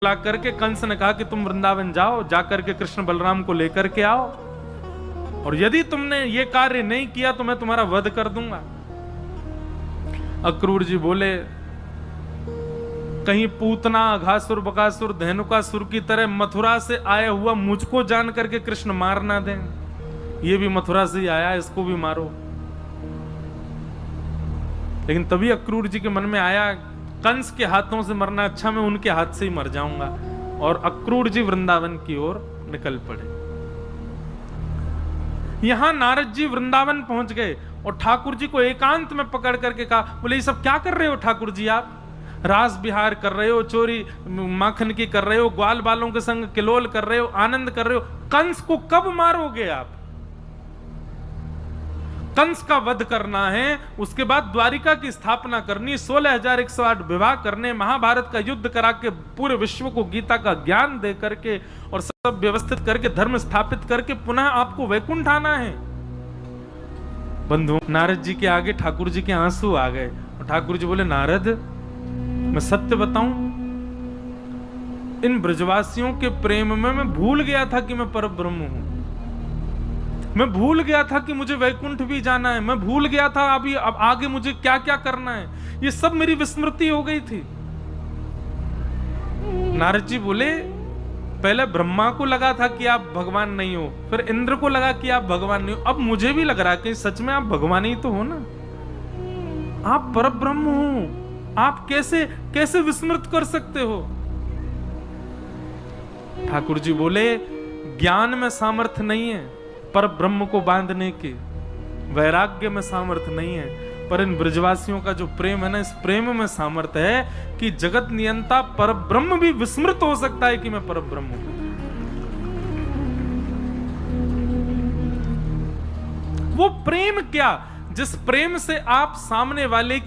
ला करके कंस ने कहा कि तुम वृंदावन जाओ, जाकर के कृष्ण बलराम को लेकर के आओ, और यदि तुमने ये कार्य नहीं किया तो मैं तुम्हारा वध कर दूंगा। अक्रूर जी बोले, कहीं पूतना, अघासुर, बकासुर, धेनुकासुर की तरह मथुरा से आया हुआ मुझको जान करके कृष्ण मार ना दें। ये भी मथुरा से ही आया, इसको भी मारो। लेकिन तभी अक्रूर जी के मन में आया, कंस के हाथों से मरना अच्छा, मैं उनके हाथ से ही मर जाऊंगा। और अक्रूर जी वृंदावन की ओर निकल पड़े। यहां नारद जी वृंदावन पहुंच गए और ठाकुर जी को एकांत में पकड़ करके कहा, बोले ये सब क्या कर रहे हो ठाकुर जी? आप रास विहार कर रहे हो, चोरी माखन की कर रहे हो, ग्वाल बालों के संग किलोल कर रहे हो, आनंद कर रहे हो, कंस को कब मारोगे आप? कंस का वध करना है, उसके बाद द्वारिका की स्थापना करनी, 16,108 विवाह करने, महाभारत का युद्ध करा के पूरे विश्व को गीता का ज्ञान दे करके और सब व्यवस्थित करके धर्म स्थापित करके पुनः आपको वैकुंठ आना है। बंधु, नारद जी के आगे ठाकुर जी के आंसू आ गए और ठाकुर जी बोले, नारद मैं सत्य बताऊं, इन ब्रजवासियों के प्रेम में मैं भूल गया था कि मैं परब्रह्म हूं। मैं भूल गया था कि मुझे वैकुंठ भी जाना है। मैं भूल गया था अभी अब आगे मुझे क्या क्या करना है। ये सब मेरी विस्मृति हो गई थी। नारद जी बोले, पहले ब्रह्मा को लगा था कि आप भगवान नहीं हो, फिर इंद्र को लगा कि आप भगवान नहीं हो, अब मुझे भी लग रहा है कि सच में आप भगवान ही तो हो ना। आप परब्रह्म हो, आप कैसे कैसे विस्मृत कर सकते हो? ठाकुर जी बोले, ज्ञान में सामर्थ्य नहीं है पर ब्रह्म को बांधने के, वैराग्य में सामर्थ्य नहीं है, पर इन ब्रजवासियों का जो प्रेम है ना, इस प्रेम में सामर्थ्य है कि जगत नियंता पर ब्रह्म भी विस्मृत हो सकता है कि मैं पर ब्रह्म हूं। वो प्रेम क्या, जिस प्रेम से आप सामने वाले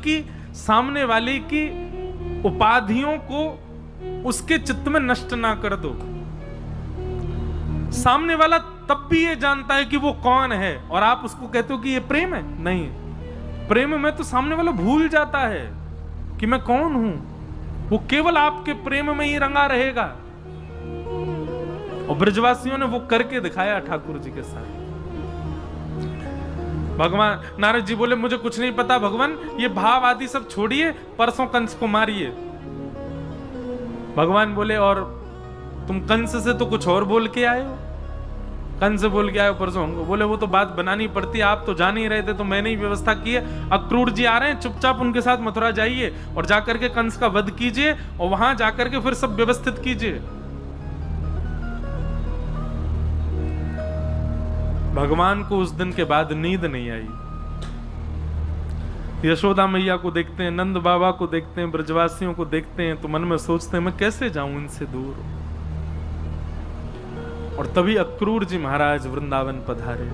की उपाधियों को उसके चित्त में नष्ट ना कर दो। सामने वाला तब भी ये जानता है कि वो कौन है और आप उसको कहते हो कि ये प्रेम है। नहीं, प्रेम में तो सामने वाला भूल जाता है कि मैं कौन हूं। वो केवल आपके प्रेम में ही रंगा रहेगा। और ब्रजवासियों ने वो करके दिखाया ठाकुर जी के साथ। भगवान नारद जी बोले, मुझे कुछ नहीं पता भगवान, ये भाव आदि सब छोड़िए, परसों कंस को मारिए। भगवान बोले, और तुम कंस से तो कुछ और बोल के आए हो, कंस से बोल के आए हो परसों हमको। बोले, वो तो बात बनानी पड़ती है, आप तो जान ही रहे थे तो मैंने ही व्यवस्था की है। अक्रूर जी आ रहे हैं, चुपचाप उनके साथ मथुरा जाइए और जाकर के कंस का वध कीजिए और वहां जाकर के फिर सब व्यवस्थित कीजिए। भगवान को उस दिन के बाद नींद नहीं आई। यशोदा मैया को देखते हैं, नंद बाबा को देखते हैं, ब्रजवासियों को देखते हैं तो मन में सोचते हैं मैं कैसे जाऊं इनसे दूर। और तभी अक्रूर जी महाराज वृंदावन पधारे।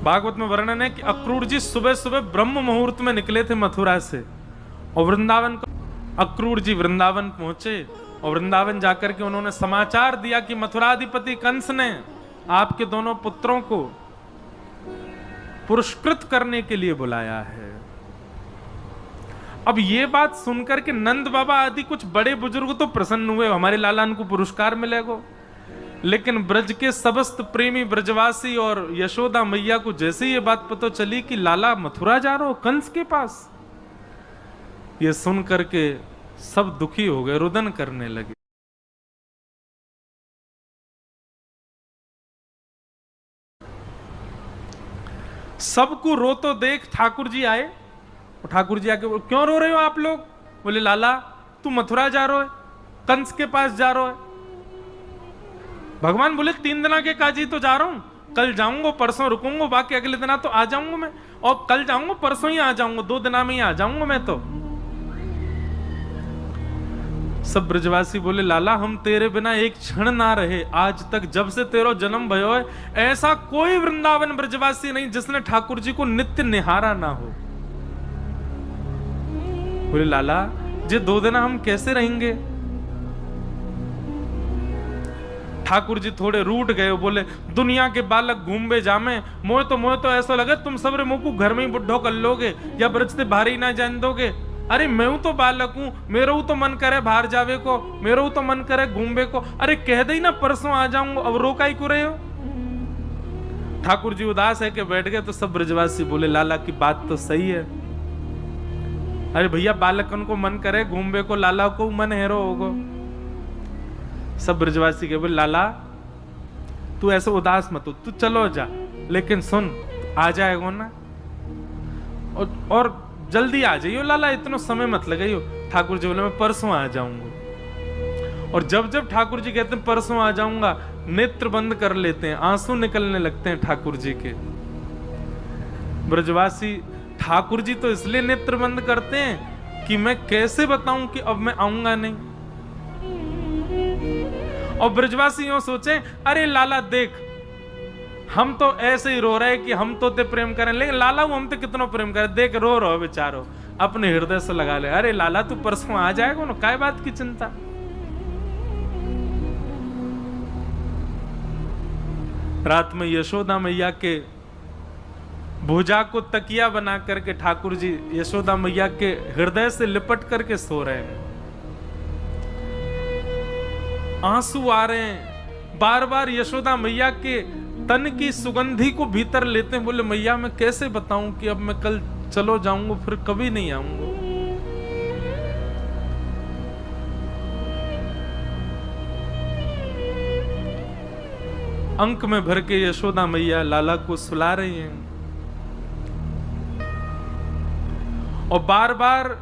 भागवत में वर्णन है कि अक्रूर जी सुबह सुबह ब्रह्म मुहूर्त में निकले थे मथुरा से और वृंदावन को अक्रूर जी वृंदावन पहुंचे और वृंदावन जाकर के उन्होंने समाचार दिया कि मथुराधिपति कंस ने आपके दोनों पुत्रों को पुरस्कृत करने के लिए बुलाया है। अब ये बात सुनकर के नंद बाबा आदि कुछ बड़े बुजुर्ग तो प्रसन्न हुए, हमारे लालन को पुरस्कार मिलेगा। लेकिन ब्रज के समस्त प्रेमी ब्रजवासी और यशोदा मैया को जैसे ये बात पता चली कि लाला मथुरा जा रहे हो कंस के पास, ये सुन करके सब दुखी हो गए, रुदन करने लगे। सबको रो तो देख ठाकुर जी आए और ठाकुर जी आके, क्यों रो रहे हो आप लोग? बोले, लाला तू मथुरा जा रहे हो, कंस के पास जा रहे हो। भगवान बोले, 3 दिन के काजी तो जा रहा हूं, कल जाऊंगा, परसों रुकूंगा, बाकी अगले दिन तो आ जाऊंगा मैं, और कल जाऊंगा परसों ही आ जाऊंगा, 2 दिन में ही आ जाऊंगा मैं तो। सब ब्रजवासी बोले, लाला हम तेरे बिना एक क्षण ना रहे आज तक, जब से तेरा जन्म भयो है ऐसा कोई वृंदावन ब्रजवासी नहीं जिसने ठाकुर जी को नित्य निहारा ना हो। बोले, लाला जे 2 दिन हम कैसे रहेंगे? ठाकुर जी थोड़े रूठ गए, बोले, दुनिया के बालक घूमबे जामे, मोह तो ऐसा लगे तुम सबरे मुंह को घर में ही बुढ़ो कर लोगे या ब्रज से बाहर ही ना जान दोगे। अरे मैं तो बालक हूं, मेरा तो मन करे बाहर जावे को, मेरा तो मन करे घूमवे को। अरे कह दे ना परसों आ जाऊंगा, अब रोका ही को रहे हो। ठाकुर जी उदास है कि बैठ गए। तो सब ब्रजवासी बोले लाला की बात तो सही है। अरे भैया बालकन को मन करे घूमवे को, लाला को मन हेरो होगो। सब ब्रजवासी के बोले लाला तू ऐसे उदास मत हो, तू चलो जा, लेकिन सुन आ जाएगो ना, और जल्दी आ जाइयो लाला, इतना समय मत लगाइयो। ठाकुर जी बोले मैं परसों आ जाऊंगा। और जब जब ठाकुर जी कहते हैं परसों आ जाऊंगा, नेत्र बंद कर लेते हैं, आंसू निकलने लगते हैं ठाकुर जी के। ब्रजवासी ठाकुर जी तो इसलिए नेत्र बंद करते हैं कि मैं कैसे बताऊं कि अब मैं आऊंगा नहीं। और ब्रजवासी यूं सोचे अरे लाला देख हम तो ऐसे ही रो रहे कि हम तो ते प्रेम करें, लेकिन लाला हम तो कितना प्रेम करें, देख रो रहो बेचारो, अपने हृदय से लगा ले। अरे लाला तू परसों आ जाएगा ना, काय बात की चिंता। रात में यशोदा मैया के भुजा को तकिया बना करके ठाकुर जी यशोदा मैया के हृदय से लिपट करके सो रहे हैं। आंसू आ रहे हैं, बार बार यशोदा मैया के तन की सुगंधी को भीतर लेते हैं। बोले मैया मैं कैसे बताऊं कि अब मैं कल चलो जाऊंगा फिर कभी नहीं आऊंगा। अंक में भर के यशोदा मैया लाला को सुला रही हैं और बार बार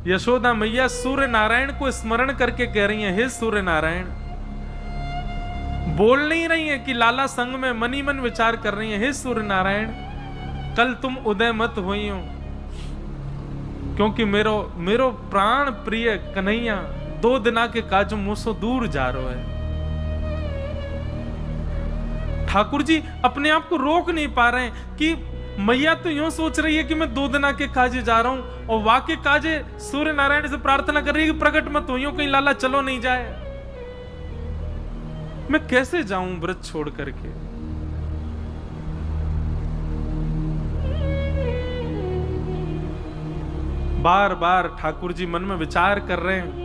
यशोदा मैया सूर्य नारायण को स्मरण करके कह रही हैं, हे सूर्य नारायण। बोल नहीं रही है कि लाला संग में मनी मन विचार कर रही है, हे सूर्य नारायण कल तुम उदय मत हुई हो, क्योंकि मेरो प्राण प्रिय कन्हैया 2 दिना के काज मुझसे दूर जा रहा है। ठाकुर जी अपने आप को रोक नहीं पा रहे हैं कि मैया तो यूं सोच रही है कि मैं 2 दिना के काजे जा रहा हूं, और वाके काजे सूर्य नारायण से प्रार्थना कर रही है कि प्रकट मत हो, कहीं लाला चलो नहीं जाए। मैं कैसे जाऊं व्रत छोड़ करके। बार बार ठाकुर जी मन में विचार कर रहे हैं।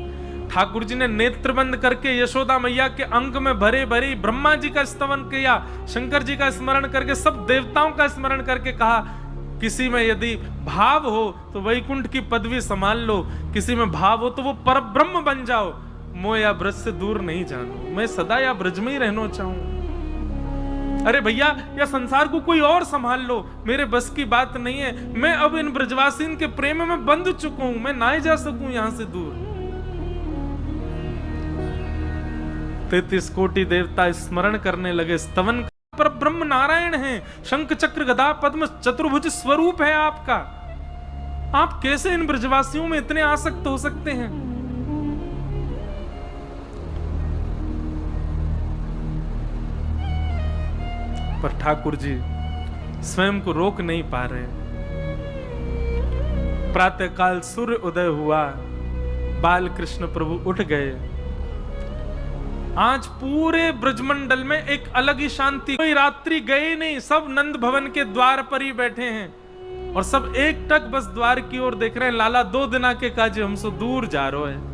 ठाकुर जी ने नेत्र बंद करके यशोदा मैया के अंग में भरे भरी ब्रह्मा जी का स्तवन किया, शंकर जी का स्मरण करके सब देवताओं का स्मरण करके कहा किसी में यदि भाव हो तो वैकुंठ की पदवी संभाल लो, किसी में भाव हो तो वो पर ब्रह्म बन जाओ, मोह या ब्रज से दूर नहीं जानो, मैं सदा या ब्रज में ही रहना चाहूं। अरे भैया या संसार को कोई और संभाल लो, मेरे बस की बात नहीं है, मैं अब इन ब्रजवासीन के प्रेम में बंध चुका हूं, मैं ना ही जा सकूं यहां से दूर। 33 कोटि देवता स्मरण करने लगे, स्तवन पर ब्रह्म नारायण हैं, शंख चक्र गदा पद्म चतुर्भुज स्वरूप है आपका, आप कैसे इन ब्रजवासियों में इतने आसक्त हो सकते हैं। पर ठाकुर जी स्वयं को रोक नहीं पा रहे। प्रातःकाल सूर्य उदय हुआ, बाल कृष्ण प्रभु उठ गए। आज पूरे ब्रजमंडल में एक अलग ही शांति, कोई रात्रि गए नहीं, सब नंद भवन के द्वार पर ही बैठे हैं और सब एक टक बस द्वार की ओर देख रहे हैं। लाला 2 दिना के काजे हमसे दूर जा रहे हैं।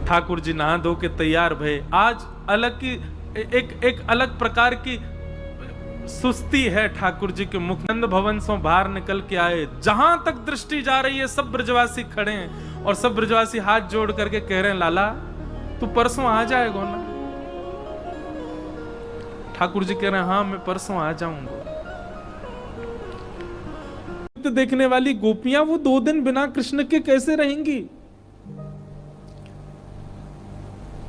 ठाकुर जी नहा धो के तैयार भये। आज अलग की एक अलग प्रकार की सुस्ती है ठाकुर जी के मुख। नंद भवन से बाहर निकल के आए, जहां तक दृष्टि जा रही है सब ब्रजवासी खड़े हैं और सब ब्रजवासी हाथ जोड़ करके कह रहे हैं लाला तू परसों आ जाएगा ना। ठाकुर जी कह रहे हैं हाँ मैं परसों आ जाऊंगा। देखने वाली गोपियां वो 2 दिन बिना कृष्ण के कैसे रहेंगी।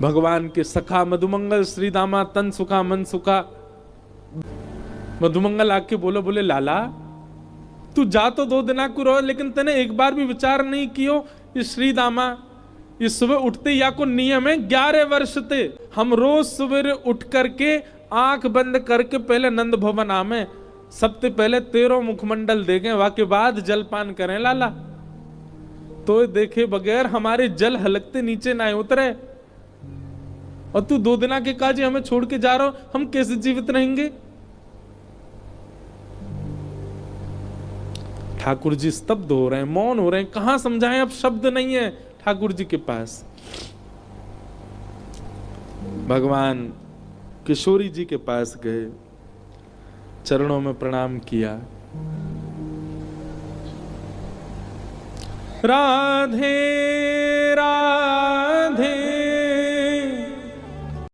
भगवान के सखा मधुमंगल श्री दामा तन सुखा मन सुखा। मधुमंगल आके बोले लाला तू जा तो 2 दिना को रहो, लेकिन तने एक बार भी विचार नहीं कियो ये श्री दामा ये सुबह उठते या को नियम है 11 वर्ष थे हम रोज सवेरे उठ करके आंख बंद करके पहले नंद भवन आमे, सबसे पहले 13 मुखमंडल देखें, वाके बाद जलपान करें लाला। तो देखे बगैर हमारे जल हलकते नीचे ना उतरे, और तू 2 दिना के काजे हमें छोड़ के जा रहा हो, हम कैसे जीवित रहेंगे। ठाकुर जी स्तब्ध हो रहे हैं, मौन हो रहे हैं, कहां समझाएं, अब शब्द नहीं है ठाकुर जी के पास। भगवान किशोरी जी के पास गए, चरणों में प्रणाम किया। राधे